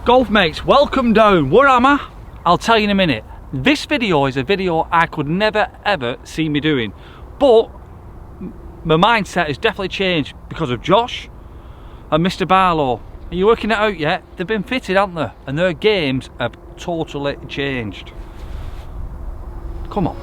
Golf mates, welcome down. Where am I? I'll tell you in a minute. This video is a video I could never ever see me doing, but my mindset has definitely changed because of Josh and Mr. Barlow. Are you working it out yet? They've been fitted, haven't they? And their games have totally changed. Come on.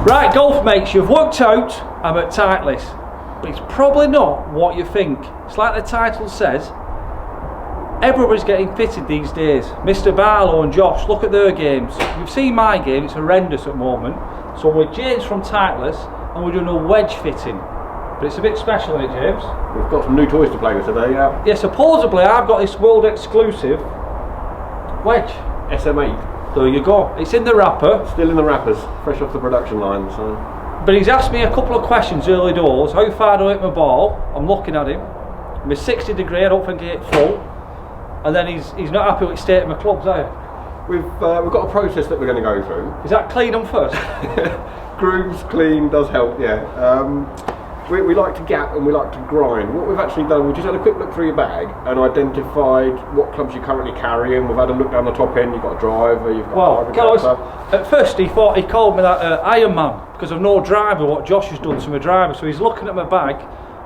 Right, golf mates, you've worked out I'm at Titleist, but it's probably not what you think. It's like the title says, everybody's getting fitted these days. Mr. Barlow and Josh, look at their games. You've seen my game, it's horrendous at the moment. So we're James from Titleist and we're doing a wedge fitting. But it's a bit special, isn't it, James? We've got some new toys to play with today, yeah. Yeah, supposedly I've got this world exclusive wedge. SM8. There you go. It's in the wrapper. Still in the wrappers, fresh off the production line. So. But he's asked me a couple of questions early doors. How far do I hit my ball? I'm looking at him. I'm at 60 degree, I don't think he hit full. And then he's not happy with the state of my clubs, are you? We've got a process that we're going to go through. Is that clean them first? Grooves, clean, does help, yeah. We like to gap and we like to grind. What we've actually done, we just had a quick look through your bag and identified what clubs you're currently carrying. We've had a look down the top end, you've got a driver, you've got at first he called me that Iron Man because of no driver, what Josh has done to my driver. So he's looking at my bag,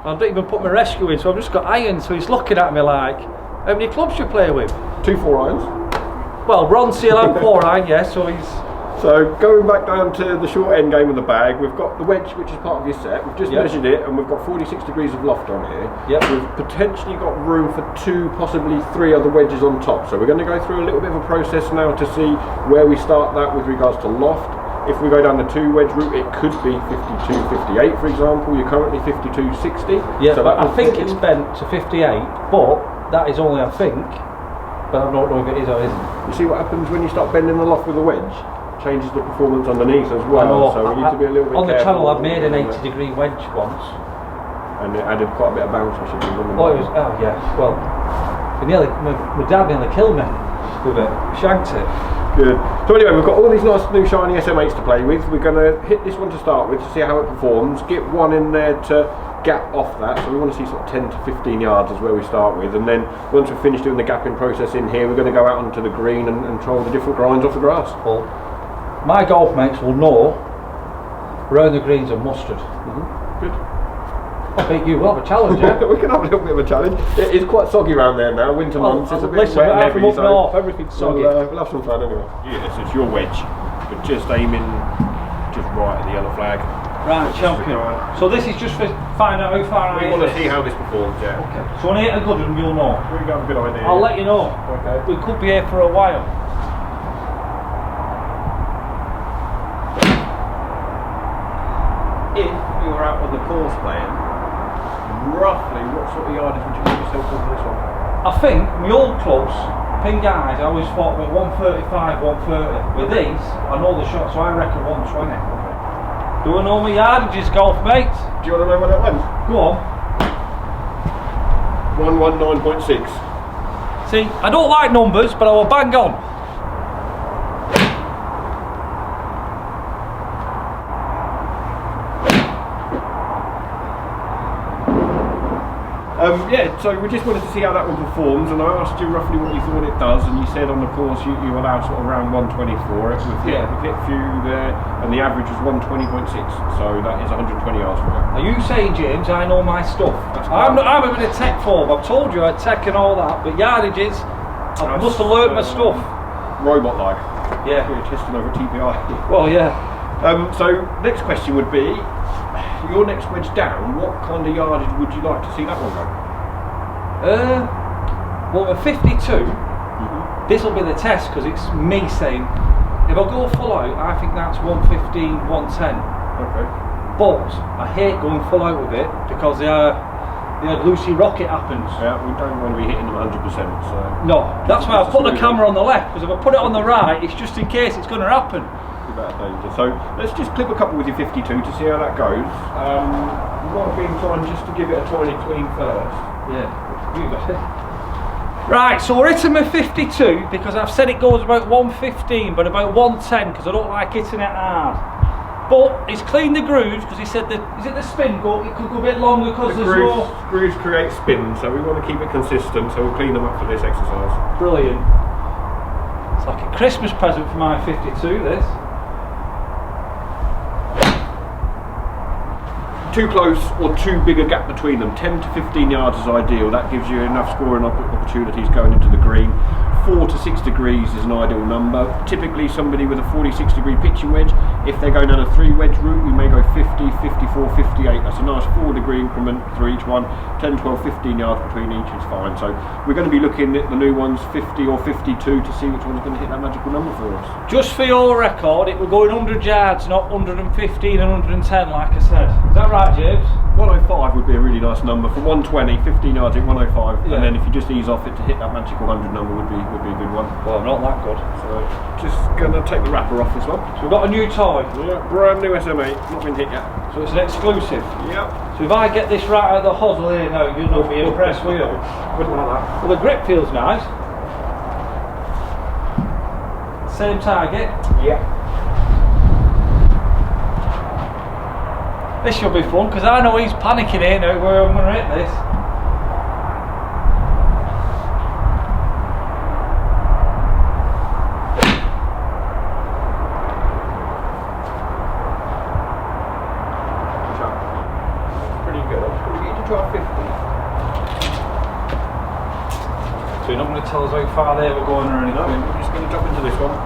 I don't even put my rescue in, so I've just got iron, so he's looking at me like, how many clubs do you play with? 2 4-irons. Well, Ron Seal had 4 iron, yeah, so he's... So going back down to the short end game of the bag, we've got the wedge, which is part of your set. We've just measured it and we've got 46 degrees of loft on here. Yep. We've potentially got room for 2, possibly 3 other wedges on top. So we're going to go through a little bit of a process now to see where we start that with regards to loft. If we go down the 2 wedge route, it could be 52, 58 for example. You're currently 52, 60. Yeah, so I think it's bent to 58, but that is only I think. But I don't know if it is or isn't. You see what happens when you start bending the loft with a wedge? Changes the performance underneath as well. I know, so we need to be a little bit on the careful. channel I've made an 80 degree wedge once. And it added quite a bit of bounce, I should think. Oh yeah, well, my dad nearly killed me with it, shanked it. Good. So anyway, we've got all these nice new shiny SM8s to play with. We're going to hit this one to start with to see how it performs. Get one in there to gap off that. So we want to see sort of 10 to 15 yards is where we start with. And then once we've finished doing the gapping process in here, we're going to go out onto the green and try the different grinds off the grass. Well, my golf mates will know round the greens are mustard. Good. I think you will have a challenge, yeah? We can have a little bit of a challenge. It is quite soggy around there now, winter months. It's a bit wet and heavy, so north, everything's soggy. We'll have some fun anyway. Yeah, so it's your wedge, but just aiming just right at the yellow flag. Right, champion. So this is just for finding out how far I We want to see how this performs, yeah. Okay. So when I hit a good one, you'll know. We got a good idea. I'll let you know. Okay. We could be here for a while. If you were out on the course playing, roughly what sort of yardage would you give yourself for this one? I think my old clubs, pin guys, I always thought about 135, 130. With these, I know the shot, so I reckon 120. Okay. Do I know my yardages, golf mates? Do you want to know what that went? Go on. 119.6. See, I don't like numbers, but I will bang on. Yeah, so we just wanted to see how that one performs, and I asked you roughly what you thought it does, and you said on the course you allow sort of around 124. We've hit a few there, and the average was 120.6, so that is 120 yards from there. Are you saying, James, I know my stuff? I'm a bit of tech form. I've told you I had tech and all that, but yardages, I must have learnt my stuff. Robot-like. Yeah. You're testing over TPI. Well, yeah. So next question would be, your next wedge down, what kind of yardage would you like to see that one go? Well, at 52, this will be the test because it's me saying, if I go full out, I think that's 115, 110. Okay. But I hate going full out with it because the Lucy Rocket happens. Yeah, we don't want to be hitting them 100%. So no, that's why I put the camera on the left, because if I put it on the right, it's just in case it's going to happen. better danger. So let's just clip a couple with your 52 to see how that goes. You might be inclined just to give it a tiny clean first. Yeah. You got it. Right, so we're hitting my 52 because I've said it goes about 115, but about 110 because I don't like hitting it hard. But he's cleaned the grooves because he said that, is it the spin go? It could go a bit longer because the grooves create spin, so we want to keep it consistent, so we'll clean them up for this exercise. Brilliant. It's like a Christmas present for my 52, this. Too close or too big a gap between them, 10 to 15 yards is ideal. That gives you enough scoring opportunities going into the green. 4 to 6 degrees is an ideal number. Typically somebody with a 46 degree pitching wedge, if they're going down a 3 wedge route, we may go 50, 54, 58. That's a nice 4 degree increment for each one. 10, 12, 15 yards between each is fine. So we're going to be looking at the new ones 50 or 52 to see which one's going to hit that magical number for us. Just for your record, it will go in 100 yards, not 115 and 110 like I said. Is that right, James? 105 would be a really nice number. For 120, 15 yards at 105, yeah. And then if you just ease off it to hit that magical 100 number would be a good one. Well, I'm not that good. So just going to take the wrapper off this one. So we've got a new toy. Yeah, brand new SMA, not been hit yet. So it's an exclusive. Yep. So if I get this right out of the hosel here now, you'll not be impressed, will you? Wouldn't like that. Well, the grip feels nice. Same target. Yeah. This should be fun because I know he's panicking here now where I'm going to hit this. Pretty good. I'm just going to get you to try 50. So you're not going to tell us how far they were going or anything? No, we're just going to jump into this one.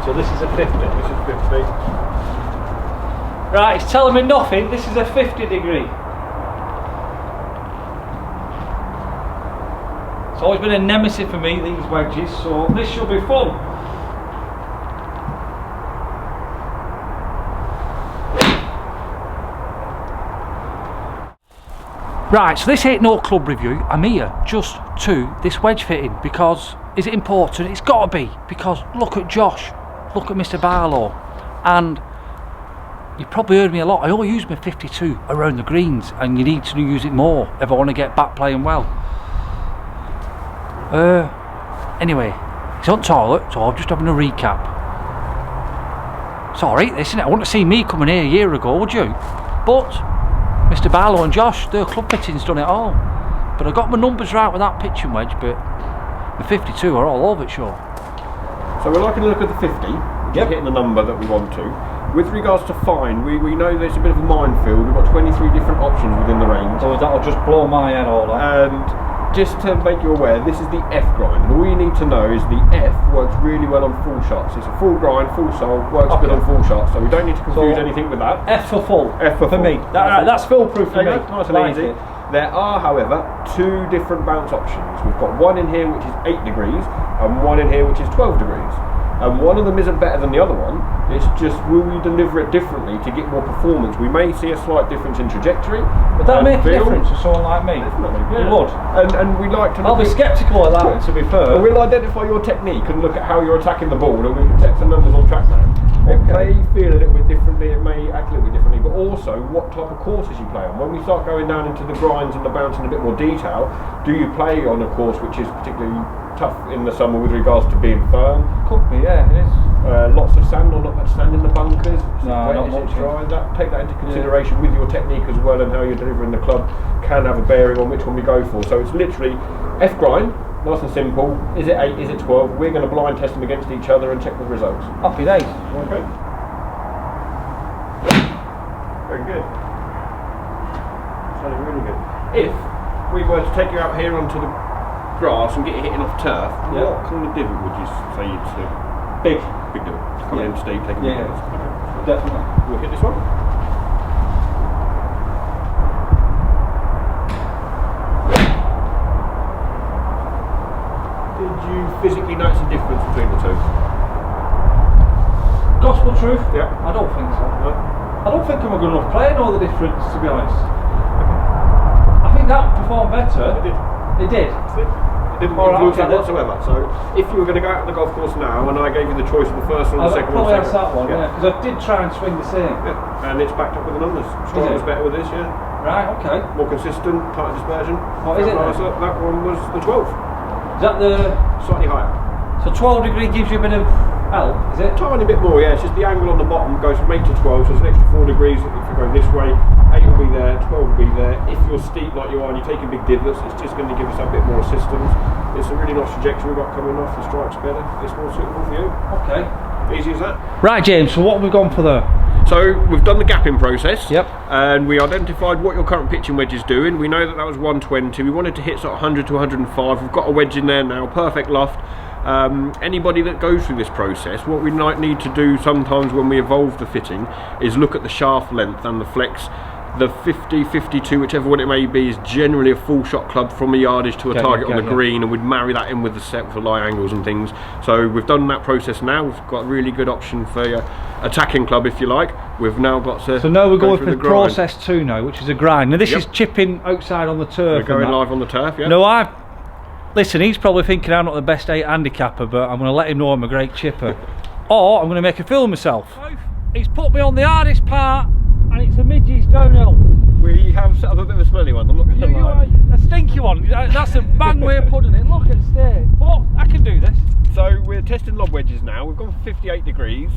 So this is a 50. This is 50. Right, it's telling me nothing. This is a 50 degree. It's always been a nemesis for me, these wedges, so this should be fun. Right, so this ain't no club review. I'm here just to this wedge fitting because is it important? It's got to be, because look at Josh, look at Mr. Barlow, and you probably heard me a lot. I only use my 52 around the greens, and you need to use it more if I want to get back playing well. Anyway, it's on toilet, so I'm just having a recap. It's alright, isn't it? I wouldn't see me coming here a year ago, would you? But Mr. Barlow and Josh, their club fitting's done it all. But I got my numbers right with that pitching wedge, but the 52 are all over it, sure. So we're liking to look at the 50, which is hitting the number that we want to. With regards to fine, we know there's a bit of a minefield. We've got 23 different options within the range. So that'll just blow my head all that. And just to make you aware, this is the F grind. And all you need to know is the F works really well on full shots. It's a full grind, full sole, works good on full shots. So we don't need to confuse anything with that. F for full. F for me. That's foolproof for me. Nice and easy. There are, however, 2 different bounce options. We've got one in here which is 8 degrees and one in here which is 12 degrees. And one of them isn't better than the other one. It's just, will we deliver it differently to get more performance? We may see a slight difference in trajectory. Would that make a difference to someone like me? Definitely, yeah. You would. And we like to. I'll be sceptical of that, to be fair. We'll identify your technique and look at how you're attacking the ball, and we can check some numbers on track now. It may feel a little bit differently, it may act a little bit differently, but also what type of courses you play on. When we start going down into the grinds and the bounce in a bit more detail, do you play on a course which is particularly tough in the summer with regards to being firm? Could be, yeah, it is. Lots of sand or not much sand in the bunkers? No, not much. Dry? Take that into consideration with your technique as well, and how you're delivering the club can have a bearing on which one we go for. So it's literally F grind, nice and simple. Is it 8, is it 12? We're going to blind test them against each other and check the results. Happy days. Okay. Very good. Sounding really good. If we were to take you out here onto the grass and get you hitting off turf, what kind of divot would you say you'd do? Big. Big divot. Come in steep, take a big divot. Okay. Definitely. We'll hit this one. Did you physically notice a difference between the two? Gospel truth? Yeah. I don't think so. No. I don't think I'm a good enough player to know the difference, to be honest. I think that performed better. It did. It did. It didn't All right, influence okay, that whatsoever. So if you were going to go out on the golf course now, and I gave you the choice of the first one, or the second one, probably that's that one, yeah. Because I did try and swing the same. Yeah, and it's backed up with the numbers. Strike was better with this, yeah. Right, okay. More consistent, tighter dispersion. What is it? That one was the 12. Is that the... Slightly higher. So 12 degree gives you a bit of help, is it? Tiny bit more, yeah. It's just the angle on the bottom goes from 8 to 12, so it's an extra 4 degrees if you go this way. 8 will be there, 12 will be there. If you're steep like you are and you're taking big divots, it's just going to give us a bit more assistance. It's a really nice trajectory we've got coming off. The strike's better. It's more suitable for you. Okay. Easy as that. Right, James. So what have we gone for there? So we've done the gapping process. Yep. And we identified what your current pitching wedge is doing. We know that that was 120. We wanted to hit sort of 100 to 105. We've got a wedge in there now. Perfect loft. Anybody that goes through this process, what we might need to do sometimes when we evolve the fitting is look at the shaft length and the flex. The 50, 52, whichever one it may be, is generally a full shot club from a yardage to a target on the green, and we'd marry that in with the set for lie angles and things. So we've done that process now. We've got a really good option for your attacking club, if you like. We've now got to. So now we're going for process 2 now, which is a grind. Now this is chipping outside on the turf. We're going live on the turf, yeah. No, listen, he's probably thinking I'm not the best 8 handicapper, but I'm going to let him know I'm a great chipper. Or I'm going to make a fool of myself. He's put me on the hardest part, and it's a midges downhill. We have set up a bit of a smelly one, I'm not going to lie. A stinky one, that's a bang way of putting it. Look at the state. But I can do this. So we're testing lob wedges now. We've gone for 58 degrees.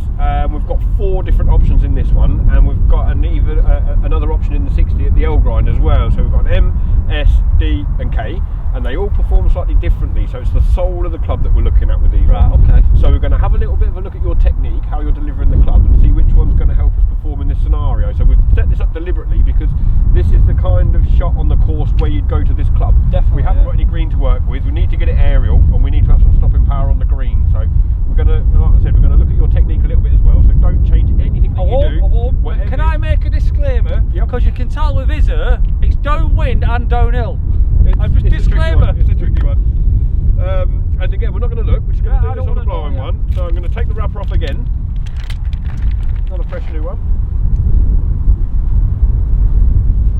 We've got 4 different options in this one, and we've got another option in the 60 at the L grind as well. So we've got an M, S, D and K, and they all perform slightly differently. So it's the soul of the club that we're looking at with these ones. Okay. So we're going to have a little bit of a look at your technique, how you're delivering the club, and see which one's going to help us perform in this scenario. So we've set this up deliberately because this is the kind of shot on the course where you'd go to this club. Definitely. We haven't got any green to work with. We need to get it aerial, and we need to have some stopping power on the green. So we're going to, like I said, we're going to look at your technique a little bit as well. So don't change anything that you do. Can I make a disclaimer? Because you can tell with his it's downwind and downhill. Disclaimer. It's a tricky one. And again, we're not going to look. We're just going to do this on a blind one. So I'm going to take the wrapper off again. Not a fresh new one.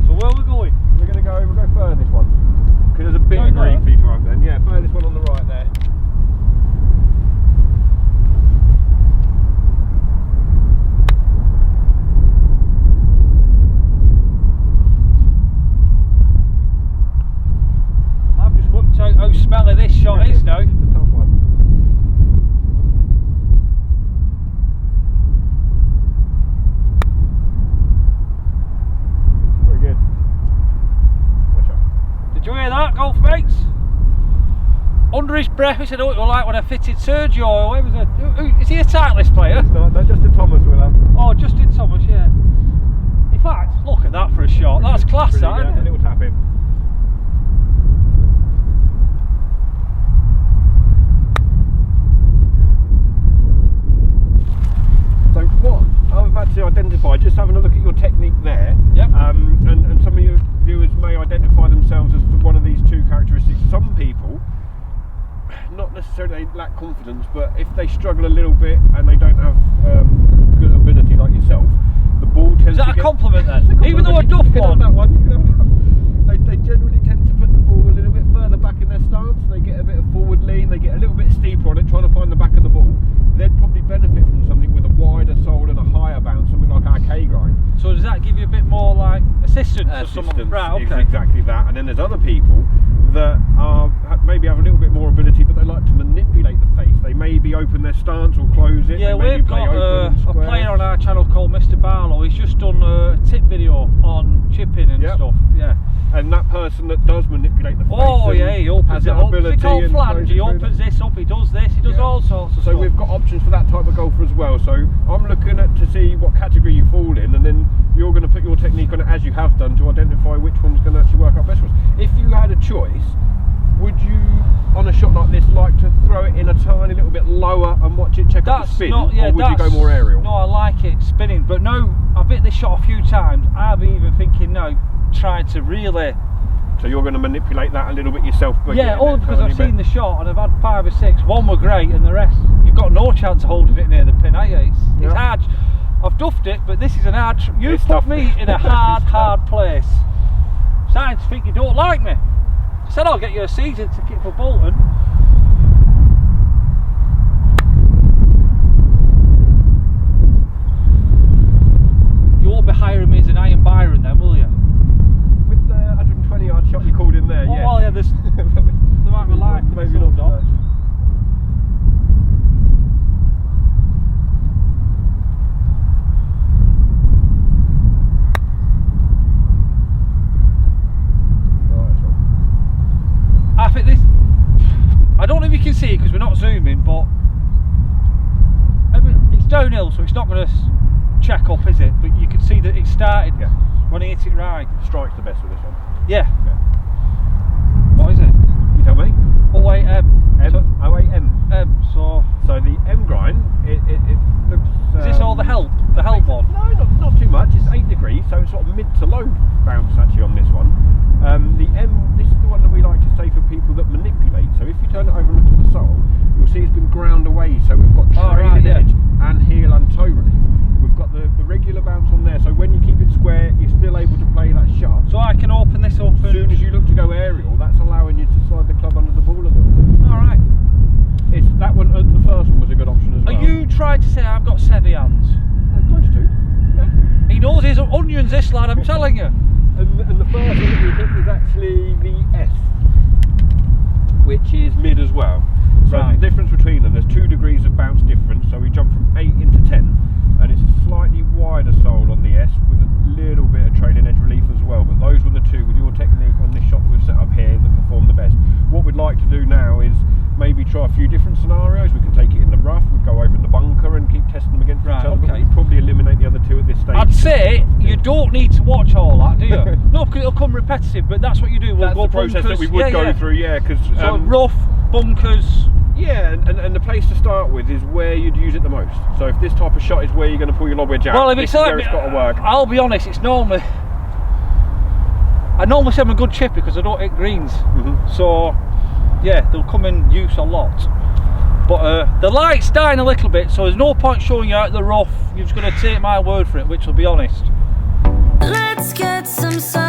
So where are we going? We'll go furthest one. Because there's a bit of green for you to have then. Yeah, furthest one on the right there. I've just worked out how smelly this shot is now. It's a tough one. Very good. Watch out. Did you hear that, golf mates? Under his breath, he said, "Oh, it was like when I fitted Sergio." Or where was it? Is he a Titleist player? It's not. No, Justin Thomas will have. Oh, Justin Thomas, yeah. In fact, look at that for a shot. That's class, that, isn't it? A little tap in. So what I've had to identify, just having a look at your technique there, Yep. and some of your viewers may identify themselves as one of these 2 characteristics. Some people, not necessarily they lack confidence, but if they struggle a little bit and they don't have good ability like yourself, the ball tends to Is that a compliment then? Even though I duff you can have one? that one, you can have that one. They generally tend to put the ball a little bit further back in their stance, and they get a bit of forward lean, they get a little bit steeper on it, trying to find the back of the ball. They'd probably benefit from something with a wider sole and a higher bounce, something like our K grind. So does that give you a bit more like assistance? Or something? Right, okay. Exactly that. And then there's other people that maybe have a little bit more ability, but they like to manipulate the face. They maybe open their stance or close it. Yeah, we've got a player on our channel called Mr. Barlow. He's just done a tip video on chipping and stuff. Yeah. And that person that does manipulate the face. Oh yeah, he opens it up. It's called flange. He opens this up. He does this. He does all sorts of stuff. So we've got options for that type of golfer as well. So I'm looking at to see what category you fall in, and then you're going to put your technique on it as you have done to identify which one's going to actually work out best for us. If you had a choice, would you, on a shot like this, like to throw it in a tiny little bit lower and watch it check out the spin, or would you go more aerial? No, I like it spinning, but no, I've hit this shot a few times. I'm even thinking now, trying to really. So you're going to manipulate that a little bit yourself? Yeah, only because I've seen the shot and I've had 5 or 6. One were great, and the rest, you've got no chance of holding it near the pin, are you? It's hard. I've duffed it, but this is an hard. You've put me in a hard place. Starting to think you don't like me. said I'll get you a season ticket for Bolton. You won't be hiring me as an Iron Byron then, will you? With the 120 yard shot you called in there, Oh, yes. well, yeah, there's, there might be life. Maybe not dog. I think this, I don't know if you can see it because we're not zooming, but it's downhill, so it's not going to check up, is it? But you can see that it started when he hit it right. Strike's the best with this one. Yeah. Okay. What is it? You tell me. 08M. M08M. So the M grind, it looks... is this all the help? The help one? No, not too much. It's 8 degrees, so it's sort of mid to low bounce actually on this one. The M, this is the one that we like to say for people that manipulate. So if you turn it over and look at the sole, you'll see it's been ground away. So we've got trailing edge and heel and toe relief. We've got the regular bounce on there. So when you keep it square, you're still able to play that shot. So I can open this up. As soon as you look to go aerial, that's allowing you to slide the club under the ball a little bit. All right. It's that one. The first one was a good option as well. Are you trying to say I've got sevy hands? Close to. Yeah. He knows his onions, this lad. I'm telling you. And the first one that we hit was actually the S, which is mid as well. So Right. the difference between them, there's 2 degrees of bounce difference. So we jump from 8 into 10, and it's a slightly wider sole on the S with a little bit of trailing edge relief as well. But those were the two with your technique on this shot that we've set up here that perform the best. What we'd like to do now is maybe try a few different scenarios. We can take it in the rough, we'd go over in the bunker and keep testing them against each other. But we'd probably eliminate the other two at this stage. I'd say you don't need to watch all that, do you? No, because it'll come repetitive, but that's what you do. We'll That's go the process bunkers. that we would go through, yeah. Because so rough, bunkers. yeah, and the place to start with is where you'd use it the most. So if this type of shot is where you're going to pull your lob wedge out, Well, if this it's is like where it's got to work. I'll be honest, it's normally I normally say I'm a good chipper because I don't hit greens. So yeah, they'll come in use a lot. But the light's dying a little bit, so there's no point showing you out the rough. You're just going to take my word for it, which will be honest. Let's get some sun.